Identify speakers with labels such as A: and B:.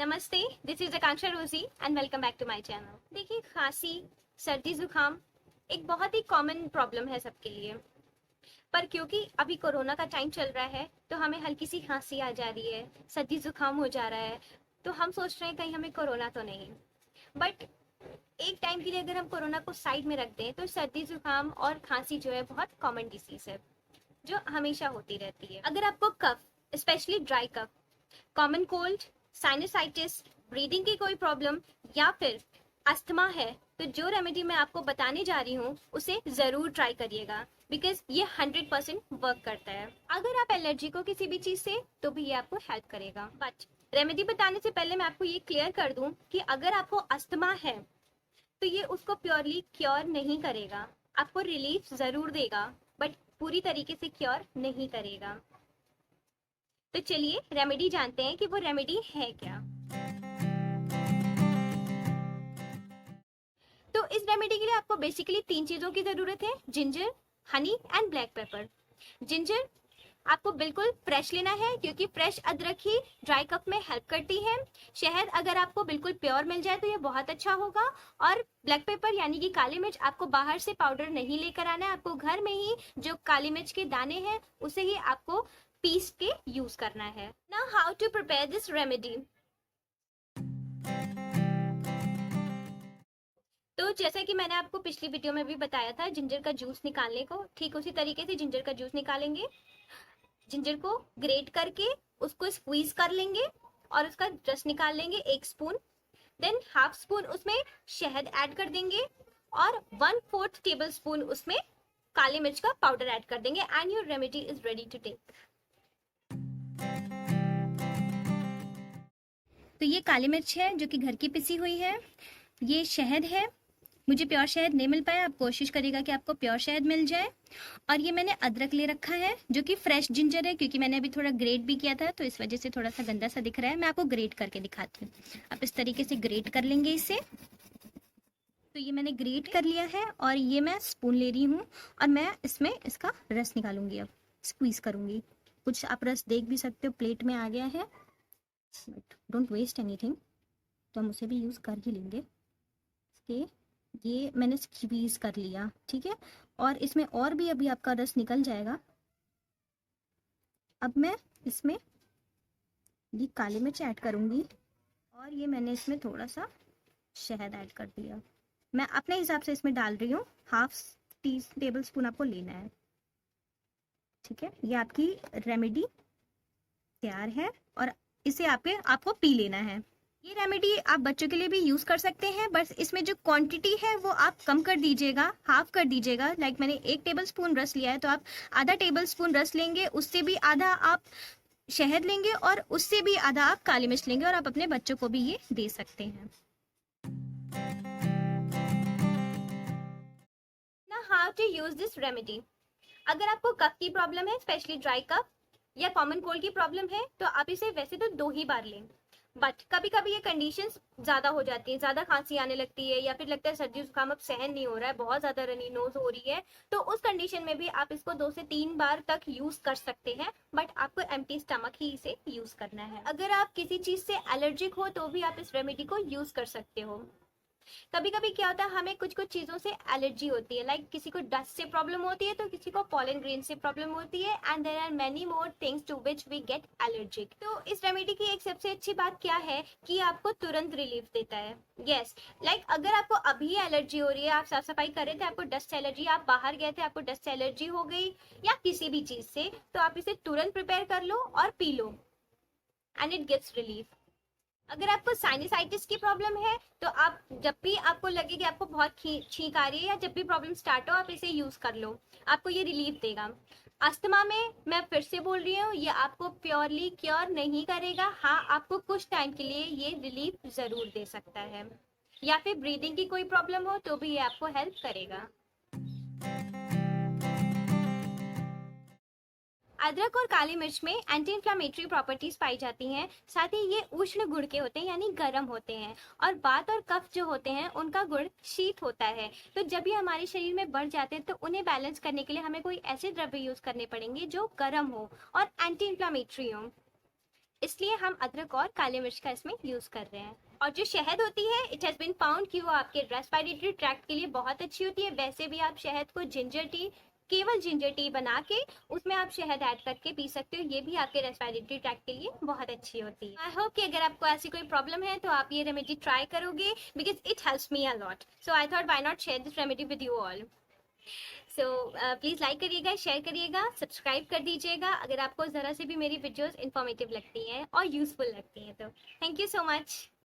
A: नमस्ते, this is Akanksha Rosy and welcome back to my channel. देखिए, खांसी, सर्दी जुकाम एक बहुत ही कॉमन प्रॉब्लम है सबके लिए। पर क्योंकि अभी कोरोना का टाइम चल रहा है तो हमें हल्की सी खांसी आ जा रही है, सर्दी जुकाम हो जा रहा है, तो हम सोच रहे हैं कहीं हमें कोरोना तो नहीं। बट एक टाइम के लिए अगर हम कोरोना को साइड में रख दें तो सर्दी जुकाम और खांसी जो है बहुत कॉमन डिसीज है जो हमेशा होती रहती है। अगर आपको cough, specially dry cough, common cold, sinusitis, breathing की कोई प्रॉब्लम या फिर अस्थमा है तो जो रेमेडी मैं आपको बताने जा रही हूँ उसे जरूर ट्राई करिएगा, बिकॉज ये 100% वर्क करता है। अगर आप एलर्जी हो किसी भी चीज से तो भी ये आपको हेल्प करेगा। बट रेमेडी बताने से पहले मैं आपको ये क्लियर कर दूं कि अगर आपको अस्थमा है तो ये उसको प्योरली क्योर नहीं करेगा। आपको रिलीफ जरूर देगा बट पूरी तरीके से क्योर नहीं करेगा। तो चलिए रेमेडी जानते हैं कि वो रेमेडी है क्या। तो इस रेमेडी के लिए आपको बेसिकली 3 चीजों की जरूरत है: ginger, honey and black pepper. Ginger आपको बिल्कुल फ्रेश लेना है क्योंकि फ्रेश अदरक ही ड्राई कफ में हेल्प करती है। शहद अगर आपको बिल्कुल प्योर मिल जाए तो ये बहुत अच्छा होगा। और ब्लैक पेपर यानी कि काली मिर्च आपको बाहर से पाउडर नहीं लेकर आना है, आपको घर में ही जो काली मिर्च के दाने हैं उसे ही आपको पीस के यूज करना है। Now how to prepare this remedy. तो जैसा कि मैंने आपको पिछली वीडियो में भी बताया था जिंजर का जूस निकालने को, ठीक उसी तरीके से जिंजर का जूस निकालेंगे। जिंजर को ग्रेट करके उसको स्क्वीज कर लेंगे और उसका रस निकाल लेंगे 1 स्पून। देन हाफ स्पून उसमें शहद ऐड कर देंगे और 1/4 टेबल स्पून उसमें काली मिर्च का पाउडर ऐड कर देंगे and your remedy is ready to take. तो ये काली मिर्च है जो कि घर की पिसी हुई है। ये शहद है, मुझे प्योर शहद नहीं मिल पाया, आप कोशिश करिएगा कि आपको प्योर शहद मिल जाए। और ये मैंने अदरक ले रखा है जो कि फ्रेश जिंजर है, क्योंकि मैंने अभी थोड़ा ग्रेट भी किया था तो इस वजह से थोड़ा सा गंदा सा दिख रहा है। मैं आपको ग्रेट करके दिखाती हूँ। आप इस तरीके से ग्रेट कर लेंगे इसे। तो ये मैंने ग्रेट कर लिया है और ये मैं स्पून ले रही हूँ और मैं इसमें इसका रस निकालूंगी। अब स्क्वीज करूंगी। कुछ आप रस देख भी सकते हो, प्लेट में आ गया है, बट डोंट वेस्ट एनीथिंग, तो हम उसे भी यूज़ कर ही लेंगे। ये मैंने स्क्वीज कर लिया, ठीक है। और इसमें और भी अभी आपका रस निकल जाएगा। अब मैं इसमें ये काली मिर्च ऐड करूंगी और ये मैंने इसमें थोड़ा सा शहद ऐड कर दिया। मैं अपने हिसाब से इसमें डाल रही हूँ, हाफ टेबल स्पून आपको लेना है, ठीक है। ये आपकी रेमेडी तैयार है और इसे आपको पी लेना है। ये रेमेडी आप बच्चों के लिए भी यूज कर सकते हैं, बस इसमें जो क्वांटिटी है वो आप कम कर दीजिएगा, हाफ कर दीजिएगा। लाइक मैंने 1 टेबल स्पून रस लिया है तो आप आधा टेबल स्पून रस लेंगे, उससे भी आधा आप शहद लेंगे और उससे भी आधा आप काली मिर्च लेंगे और आप अपने बच्चों को भी ये दे सकते हैं। ना how to use this remedy. अगर आपको कफ की प्रॉब्लम है, स्पेशली ड्राई कफ या कॉमन कोल्ड की प्रॉब्लम है, तो आप इसे वैसे तो 2 ही बार लें। बट कभी कभी ये कंडीशंस ज्यादा हो जाती है, ज्यादा खांसी आने लगती है या फिर लगता है सर्दी जुकाम अब सहन नहीं हो रहा है, बहुत ज्यादा रनी नोज हो रही है, तो उस कंडीशन में भी आप इसको 2 से 3 बार तक यूज कर सकते हैं। बट आपको एम्प्टी स्टमक ही इसे यूज करना है। अगर आप किसी चीज से एलर्जिक हो तो भी आप इस रेमेडी को यूज कर सकते हो। कभी कभी क्या होता है, हमें कुछ कुछ चीजों से एलर्जी होती है, लाइक किसी को डस्ट से प्रॉब्लम होती है तो किसी को पॉलन ग्रेन से प्रॉब्लम होती है, and there are many more things to which we get allergic. तो इस रेमेडी की एक सबसे अच्छी बात क्या है कि आपको तुरंत रिलीफ देता है। यस, लाइक अगर आपको अभी एलर्जी हो रही है, आप साफ सफाई कर रहे थे, आपको डस्ट एलर्जी, आप बाहर गए थे, आपको डस्ट एलर्जी हो गई या किसी भी चीज से, तो आप इसे तुरंत प्रिपेयर कर लो और पी लो एंड इट गेट्स रिलीफ। अगर आपको साइनसाइटिस की प्रॉब्लम है तो आप जब भी आपको लगे कि आपको बहुत छींक आ रही है या जब भी प्रॉब्लम स्टार्ट हो, आप इसे यूज कर लो, आपको ये रिलीफ देगा। अस्थमा में मैं फिर से बोल रही हूँ, ये आपको प्योरली क्योर नहीं करेगा। हाँ, आपको कुछ टाइम के लिए ये रिलीफ जरूर दे सकता है। या फिर ब्रीदिंग की कोई प्रॉब्लम हो तो भी ये आपको हेल्प करेगा। अदरक और काली मिर्च में एंटी इंफ्लामेटरी प्रॉपर्टीज पाई जाती हैं, साथ ही ये उष्ण गुण के होते हैं यानी गर्म होते हैं। और वात और कफ जो होते हैं उनका गुण शीत होता है, तो जब ये हमारे शरीर में बढ़ जाते हैं तो उन्हें बैलेंस करने के लिए हमें कोई ऐसे द्रव्य यूज करने पड़ेंगे जो गर्म हो और एंटी इंफ्लामेटरी हो। इसलिए हम अदरक और काली मिर्च का इसमें यूज़ कर रहे हैं। और जो शहद होती है, इट हैज़ बीन फाउंड कि वो आपके रेस्पिरेटरी ट्रैक्ट के लिए बहुत अच्छी होती है। वैसे भी आप शहद को जिंजर टी, केवल जिंजर टी बना के उसमें आप शहद ऐड करके पी सकते हो, ये भी आपके रेस्पिरेटरी ट्रैक्ट के लिए बहुत अच्छी होती है। आई होप कि अगर आपको ऐसी कोई प्रॉब्लम है तो आप ये रेमेडी ट्राई करोगे, because it helps me a lot. So I thought why not share this remedy with you all. So please like करिएगा, शेयर करिएगा, सब्सक्राइब कर दीजिएगा अगर आपको ज़रा से भी मेरी वीडियोस इन्फॉर्मेटिव लगती हैं और यूज़फुल लगती हैं तो। Thank you so much.